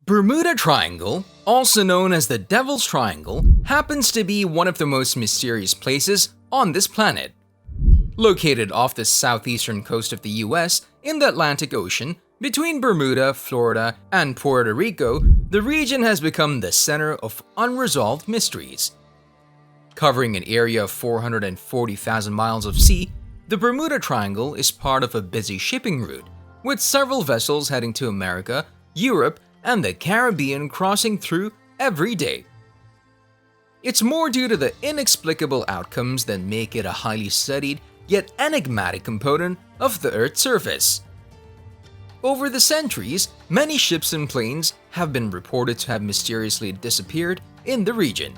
Bermuda Triangle, also known as the Devil's Triangle, happens to be one of the most mysterious places on this planet. Located off the southeastern coast of the US in the Atlantic Ocean, between Bermuda, Florida, and Puerto Rico, the region has become the center of unresolved mysteries. Covering an area of 440,000 miles of sea, the Bermuda Triangle is part of a busy shipping route, with several vessels heading to America, Europe, and the Caribbean crossing through every day. It's more due to the inexplicable outcomes that make it a highly studied yet enigmatic component of the Earth's surface. Over the centuries, many ships and planes have been reported to have mysteriously disappeared in the region.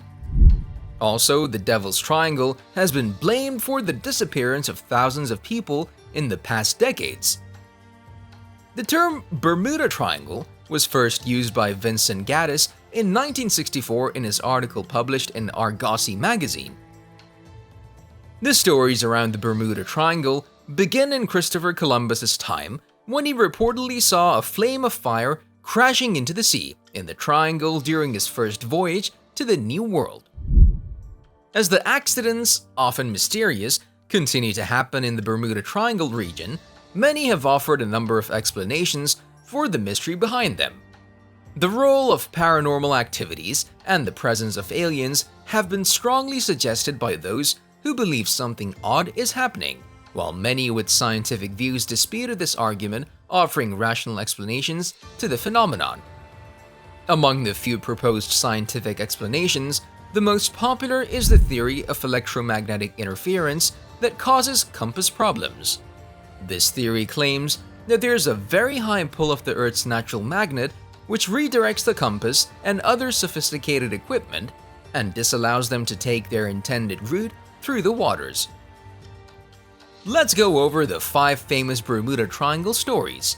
Also, the Devil's Triangle has been blamed for the disappearance of thousands of people in the past decades. The term Bermuda Triangle was first used by Vincent Gaddis in 1964 in his article published in Argosy magazine. The stories around the Bermuda Triangle begin in Christopher Columbus's time when he reportedly saw a flame of fire crashing into the sea in the triangle during his first voyage to the New World. As the accidents, often mysterious, continue to happen in the Bermuda Triangle region, many have offered a number of explanations for the mystery behind them. The role of paranormal activities and the presence of aliens have been strongly suggested by those who believe something odd is happening, while many with scientific views disputed this argument, offering rational explanations to the phenomenon. Among the few proposed scientific explanations, the most popular is the theory of electromagnetic interference that causes compass problems. This theory claims that there's a very high pull of the Earth's natural magnet which redirects the compass and other sophisticated equipment and disallows them to take their intended route through the waters. Let's go over the 5 famous Bermuda Triangle stories.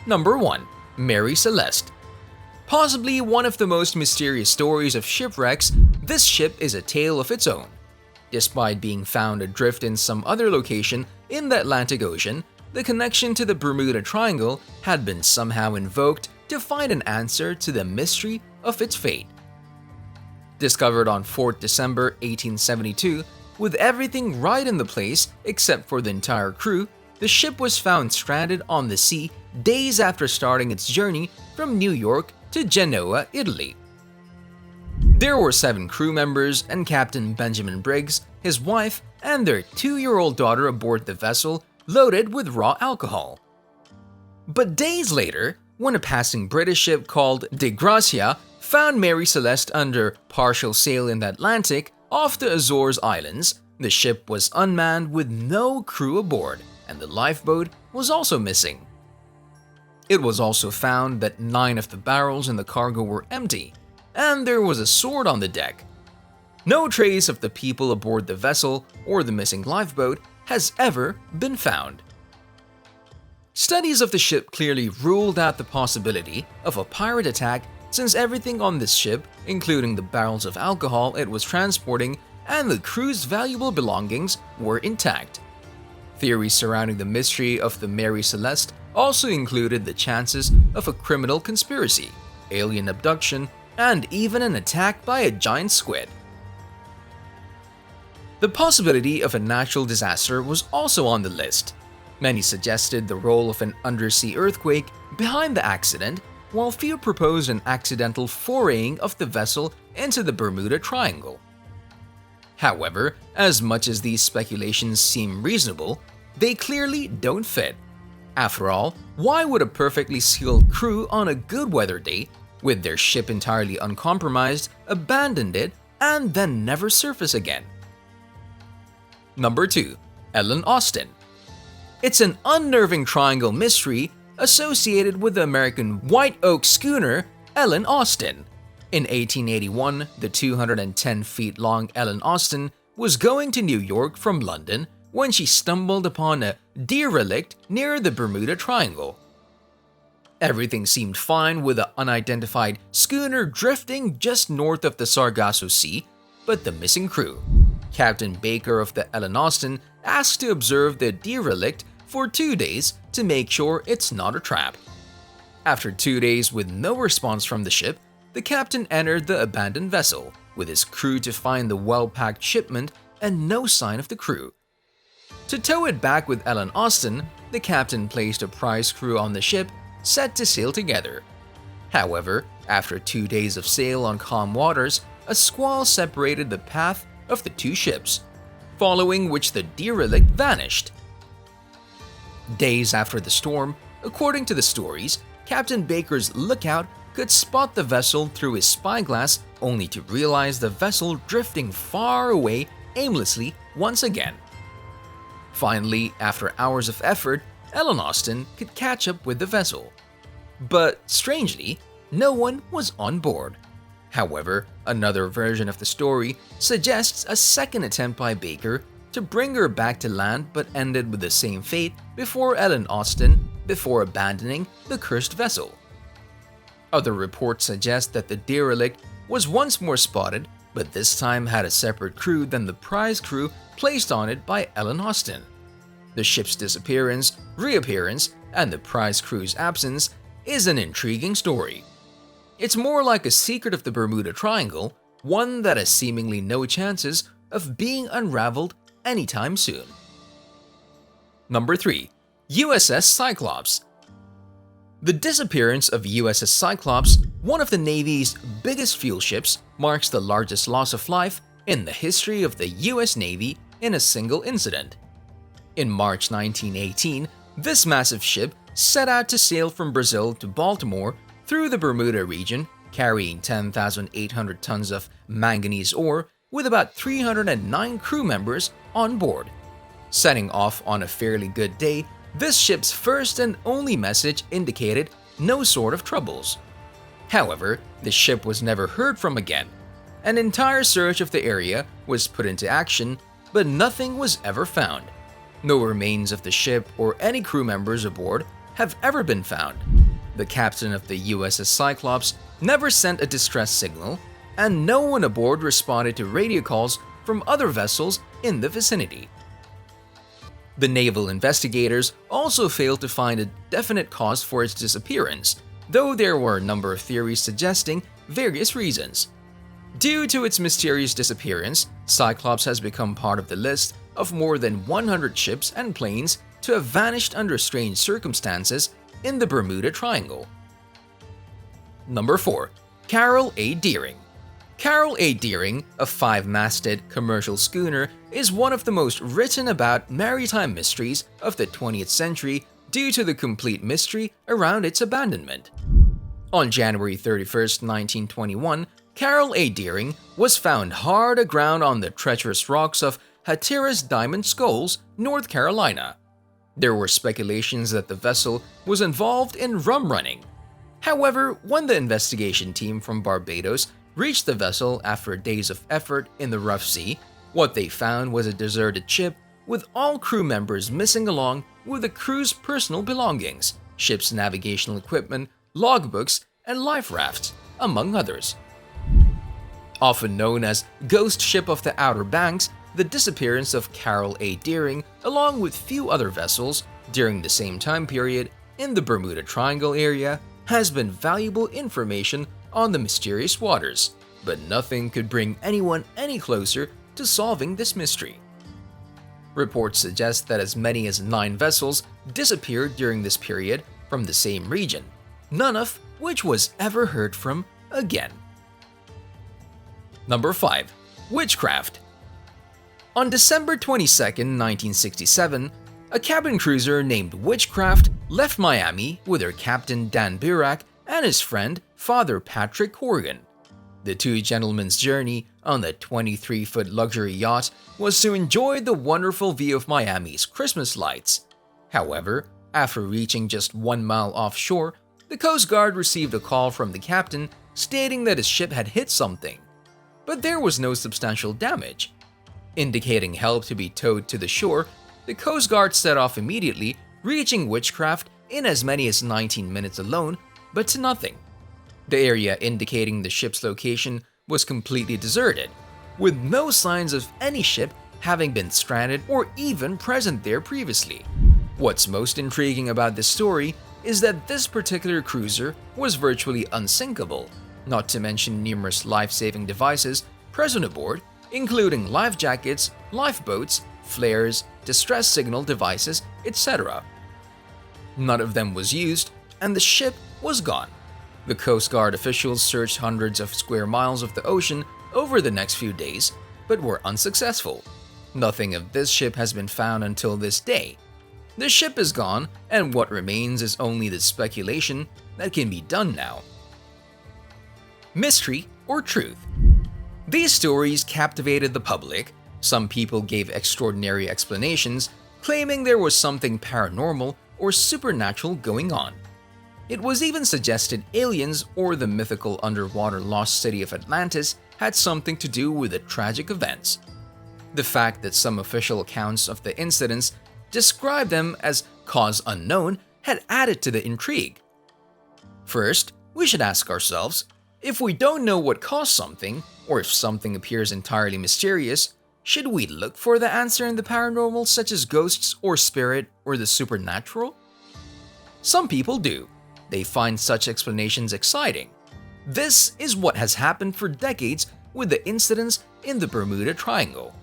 Number 1. Mary Celeste. Possibly one of the most mysterious stories of shipwrecks, this ship is a tale of its own. Despite being found adrift in some other location in the Atlantic Ocean, the connection to the Bermuda Triangle had been somehow invoked to find an answer to the mystery of its fate. Discovered on 4th December 1872, with everything right in the place except for the entire crew, the ship was found stranded on the sea days after starting its journey from New York to Genoa, Italy. There were 7 crew members and Captain Benjamin Briggs, his wife, and their 2-year-old daughter aboard the vessel loaded with raw alcohol. But days later, when a passing British ship called De Gracia found Mary Celeste under partial sail in the Atlantic off the Azores Islands, the ship was unmanned with no crew aboard, and the lifeboat was also missing. It was also found that 9 of the barrels in the cargo were empty, and there was a sword on the deck. No trace of the people aboard the vessel or the missing lifeboat has ever been found. Studies of the ship clearly ruled out the possibility of a pirate attack since everything on this ship, including the barrels of alcohol it was transporting and the crew's valuable belongings, were intact. Theories surrounding the mystery of the Mary Celeste also included the chances of a criminal conspiracy, alien abduction, and even an attack by a giant squid. The possibility of a natural disaster was also on the list. Many suggested the role of an undersea earthquake behind the accident, while few proposed an accidental foraying of the vessel into the Bermuda Triangle. However, as much as these speculations seem reasonable, they clearly don't fit. After all, why would a perfectly sealed crew on a good weather day, with their ship entirely uncompromised, abandon it and then never surface again? Number 2. Ellen Austin. It's an unnerving triangle mystery associated with the American White Oak schooner Ellen Austin. In 1881, the 210 feet long Ellen Austin was going to New York from London when she stumbled upon a derelict near the Bermuda Triangle. Everything seemed fine with the unidentified schooner drifting just north of the Sargasso Sea, but the missing crew. Captain Baker of the Ellen Austin asked to observe the derelict for 2 days to make sure it's not a trap. After 2 days with no response from the ship, the captain entered the abandoned vessel with his crew to find the well-packed shipment and no sign of the crew. To tow it back with Ellen Austin, the captain placed a prize crew on the ship, set to sail together. However, after 2 days of sail on calm waters, a squall separated the path of the two ships, following which the derelict vanished. Days after the storm, according to the stories, Captain Baker's lookout could spot the vessel through his spyglass, only to realize the vessel drifting far away aimlessly once again. Finally, after hours of effort, Ellen Austin could catch up with the vessel. But strangely, no one was on board. However, another version of the story suggests a second attempt by Baker to bring her back to land, but ended with the same fate before abandoning the cursed vessel. Other reports suggest that the derelict was once more spotted, but this time had a separate crew than the prize crew placed on it by Ellen Austin. The ship's disappearance, reappearance, and the prize crew's absence is an intriguing story. It's more like a secret of the Bermuda Triangle, one that has seemingly no chances of being unraveled anytime soon. Number 3. USS Cyclops. The disappearance of USS Cyclops, one of the Navy's biggest fuel ships, marks the largest loss of life in the history of the US Navy in a single incident. In March 1918, this massive ship set out to sail from Brazil to Baltimore through the Bermuda region, carrying 10,800 tons of manganese ore with about 309 crew members on board. Setting off on a fairly good day, this ship's first and only message indicated no sort of troubles. However, the ship was never heard from again. An entire search of the area was put into action, but nothing was ever found. No remains of the ship or any crew members aboard have ever been found. The captain of the USS Cyclops never sent a distress signal, and no one aboard responded to radio calls from other vessels in the vicinity. The naval investigators also failed to find a definite cause for its disappearance, though there were a number of theories suggesting various reasons. Due to its mysterious disappearance, Cyclops has become part of the list of more than 100 ships and planes to have vanished under strange circumstances in the Bermuda Triangle. Number 4. CARROLL A. Deering. CARROLL A. Deering, a 5-masted commercial schooner, is one of the most written about maritime mysteries of the 20th century due to the complete mystery around its abandonment. On January 31, 1921, CARROLL A. Deering was found hard aground on the treacherous rocks of Hatteras Diamond Sculls, North Carolina. There were speculations that the vessel was involved in rum running. However, when the investigation team from Barbados reached the vessel after days of effort in the rough sea, what they found was a deserted ship with all crew members missing along with the crew's personal belongings, ship's navigational equipment, logbooks, and life rafts, among others. Often known as Ghost Ship of the Outer Banks, the disappearance of CARROLL A. Deering, along with few other vessels during the same time period in the Bermuda Triangle area, has been valuable information on the mysterious waters, but nothing could bring anyone any closer to solving this mystery. Reports suggest that as many as 9 vessels disappeared during this period from the same region, none of which was ever heard from again. Number 5. Witchcraft. On December 22, 1967, a cabin cruiser named Witchcraft left Miami with her captain Dan Burak and his friend Father Patrick Corrigan. The two gentlemen's journey on the 23-foot luxury yacht was to enjoy the wonderful view of Miami's Christmas lights. However, after reaching just 1 mile offshore, the Coast Guard received a call from the captain stating that his ship had hit something. But there was no substantial damage. Indicating help to be towed to the shore, the Coast Guard set off immediately, reaching Witchcraft in as many as 19 minutes alone, but to nothing. The area indicating the ship's location was completely deserted, with no signs of any ship having been stranded or even present there previously. What's most intriguing about this story is that this particular cruiser was virtually unsinkable, not to mention numerous life-saving devices present aboard, including life jackets, lifeboats, flares, distress signal devices, etc. None of them was used, and the ship was gone. The Coast Guard officials searched hundreds of square miles of the ocean over the next few days, but were unsuccessful. Nothing of this ship has been found until this day. The ship is gone, and what remains is only the speculation that can be done now. Mystery or truth? These stories captivated the public. Some people gave extraordinary explanations, claiming there was something paranormal or supernatural going on. It was even suggested aliens or the mythical underwater lost city of Atlantis had something to do with the tragic events. The fact that some official accounts of the incidents described them as cause unknown had added to the intrigue. First, we should ask ourselves, if we don't know what caused something, or if something appears entirely mysterious, should we look for the answer in the paranormal, such as ghosts or spirit or the supernatural? Some people do. They find such explanations exciting. This is what has happened for decades with the incidents in the Bermuda Triangle.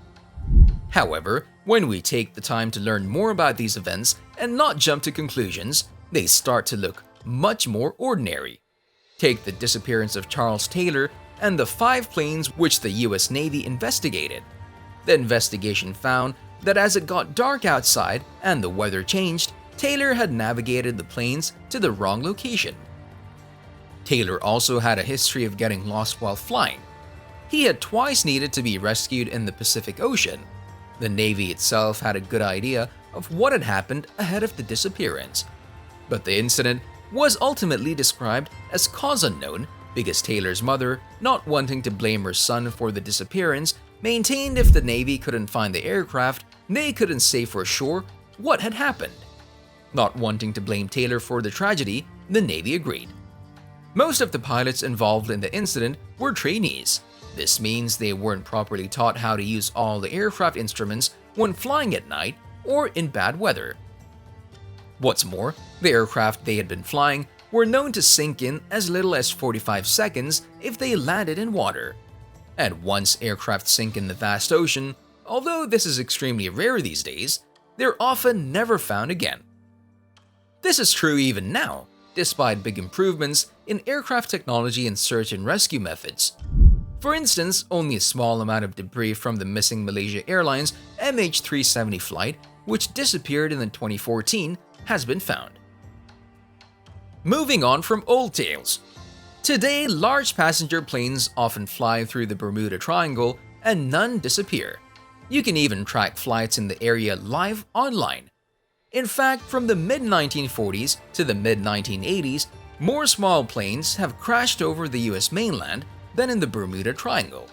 However, when we take the time to learn more about these events and not jump to conclusions, they start to look much more ordinary. Take the disappearance of Charles Taylor and the 5 planes which the US Navy investigated. The investigation found that as it got dark outside and the weather changed, Taylor had navigated the planes to the wrong location. Taylor also had a history of getting lost while flying. He had twice needed to be rescued in the Pacific Ocean. The Navy itself had a good idea of what had happened ahead of the disappearance. But the incident was ultimately described as cause unknown because Taylor's mother, not wanting to blame her son for the disappearance, maintained if the Navy couldn't find the aircraft, they couldn't say for sure what had happened. Not wanting to blame Taylor for the tragedy, the Navy agreed. Most of the pilots involved in the incident were trainees. This means they weren't properly taught how to use all the aircraft instruments when flying at night or in bad weather. What's more, the aircraft they had been flying were known to sink in as little as 45 seconds if they landed in water. And once aircraft sink in the vast ocean, although this is extremely rare these days, they're often never found again. This is true even now, despite big improvements in aircraft technology and search and rescue methods. For instance, only a small amount of debris from the missing Malaysia Airlines MH370 flight, which disappeared in 2014, has been found. Moving on from old tales. Today, large passenger planes often fly through the Bermuda Triangle and none disappear. You can even track flights in the area live online. In fact, from the mid-1940s to the mid-1980s, more small planes have crashed over the US mainland than in the Bermuda Triangle.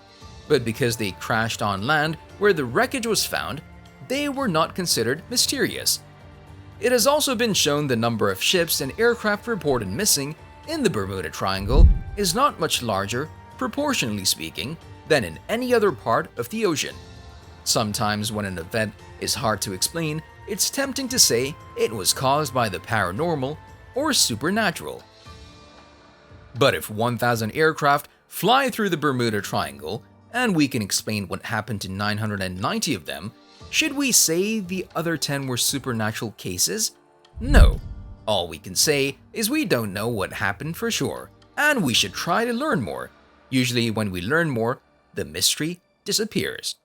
But because they crashed on land where the wreckage was found, they were not considered mysterious. It has also been shown the number of ships and aircraft reported missing in the Bermuda Triangle is not much larger, proportionally speaking, than in any other part of the ocean. Sometimes when an event is hard to explain, it's tempting to say it was caused by the paranormal or supernatural. But if 1,000 aircraft fly through the Bermuda Triangle, and we can explain what happened to 990 of them, should we say the other 10 were supernatural cases? No. All we can say is we don't know what happened for sure, and we should try to learn more. Usually when we learn more, the mystery disappears.